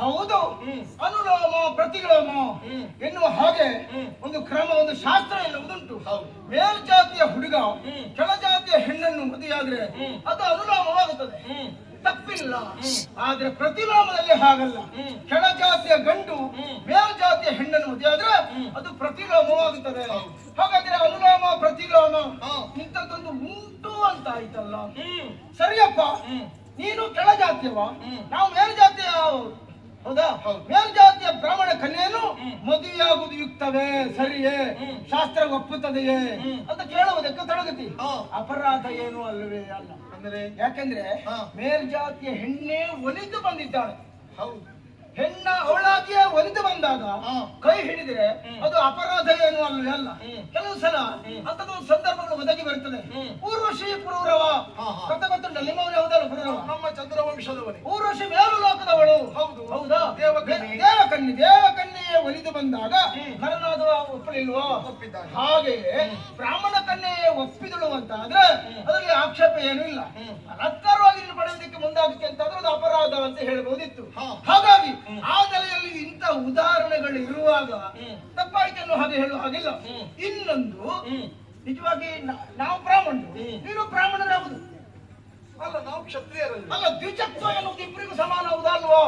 ಹೌದು. ಅನುಲೋಮ ಪ್ರತಿಲೋಮ ಎನ್ನುವ ಹಾಗೆ ಒಂದು ಕ್ರಮ, ಒಂದು ಶಾಸ್ತ್ರ ಎನ್ನುವುದುಂಟು. ಮೇಲ್ಜಾತಿಯ ಹುಡುಗ ಕೆಳಜಾತಿಯ ಹೆಣ್ಣನ್ನು ಮದುವೆಯಾದ್ರೆ ಅದು ಅನುಲೋಮವಾಗುತ್ತದೆ, ತಪ್ಪಿಲ್ಲ. ಆದ್ರೆ ಪ್ರತಿಲೋಮದಲ್ಲಿ ಹಾಗಲ್ಲ. ಕೆಳಜಾತಿಯ ಗಂಡು ಮೇಲ್ಜಾತಿಯ ಹೆಣ್ಣನ್ನು ಮದುವೆಯಾದ್ರೆ ಅದು ಪ್ರತಿಲೋಮವಾಗುತ್ತದೆ. ಹಾಗಾದ್ರೆ ಅನುಲೋಮ ಪ್ರತಿಲೋಮ ಇಂಥದ್ದೊಂದು ಉಂಟು ಅಂತ ಆಯ್ತಲ್ಲ. ಸರಿಯಪ್ಪ, ನೀನು ಕೆಳಜಾತಿಯವ, ನಾವು ಮೇಲ್ಜಾತಿಯ, ಹೌದಾ? ಮೇಲ್ಜಾತಿಯ ಬ್ರಾಹ್ಮಣ ಕನ್ಯೆಯನ್ನು ಮದುವೆಯಾಗುವುದು ಯುಕ್ತವೇ, ಸರಿಯೇ, ಶಾಸ್ತ್ರ ಒಪ್ಪುತ್ತದೆಯೇ ಅಂತ ಕೇಳುವುದಕ್ಕೆ ತೊಡಗುತ್ತಿ. ಅಪರಾಧ ಏನು ಅಲ್ಲವೇ? ಅಲ್ಲ. ಅಂದ್ರೆ ಯಾಕೆಂದ್ರೆ ಮೇಲ್ಜಾತಿಯ ಹೆಣ್ಣೆ ಒಲಿದು ಬಂದಿದ್ದಾಳೆ. ಹೌದು, ಹೆಣ್ಣ ಅವಳಾಗಿಯೇ ಒಲಿದು ಬಂದಾಗ ಕೈ ಹಿಡಿದ್ರೆ ಅದು ಅಪರಾಧ ಏನು ಅಲ್ಲವೇ? ಅಲ್ಲ. ಕೆಲವು ಸಲ ಅಂತದೊಂದು ಸಂದರ್ಭಗಳು ಒದಗಿ ಬರುತ್ತದೆ. ಊರ್ವಶಿ ಪುರೂರವ ಕಥ ಗೊತ್ತುಂಟ ನಿಮ್ಮವನೇ? ಹೌದಲ್ಲ? ಪುರೂರವ ನಮ್ಮ ಚಂದ್ರವಂಶದವನೇ. ಊರ್ವಶಿ ಮೇಲು ಲೋಕದವಳು. ಹೌದಾ? ದೇವಕನ್ಯೆಯೇ ಒಲಿದು ಬಂದಾಗ ನರನಾದವ ಒಪ್ಪಲಿಲ್ವಾ? ಹಾಗೆಯೇ ಬ್ರಾಹ್ಮಣ ಕನ್ಯೆಯೇ ಒಪ್ಪಿದಳು ಅಂತ ಆದ್ರೆ ಅದರಲ್ಲಿ ಆಕ್ಷೇಪ ಏನೂ ಇಲ್ಲ. ಬಲಾತ್ಕಾರವಾಗಿ ಪಡೆಯುವುದಕ್ಕೆ ಮುಂದಾಗುತ್ತೆ ಅಂತ ಆದ್ರೆ ಅದು ಅಪರಾಧ ಅಂತ ಹೇಳಬಹುದಿತ್ತು. ಹಾಗಾಗಿ ಆ ನೆಲೆಯಲ್ಲಿ ಇಂಥ ಉದಾಹರಣೆಗಳು ಇರುವಾಗ ತಪ್ಪಾಯ್ತನ್ನು ಹಾಗೆ ಹೇಳುವ ಹಾಗಿಲ್ಲ. ಇನ್ನೊಂದು, ನಿಜವಾಗಿ ನಾವು ಬ್ರಾಹ್ಮಣರು, ನೀನು ಬ್ರಾಹ್ಮಣರಾಗುದು ಅಲ್ಲ, ನಾವು ಕ್ಷತ್ರಿಯರಲ್ಲ. ಅಲ್ಲ, ದ್ವಿಜತ್ವ ಎನ್ನುವುದು ಇಬ್ಬರಿಗೂ ಸಮಾನ ಹೌದಾ ಅಲ್ವೋ?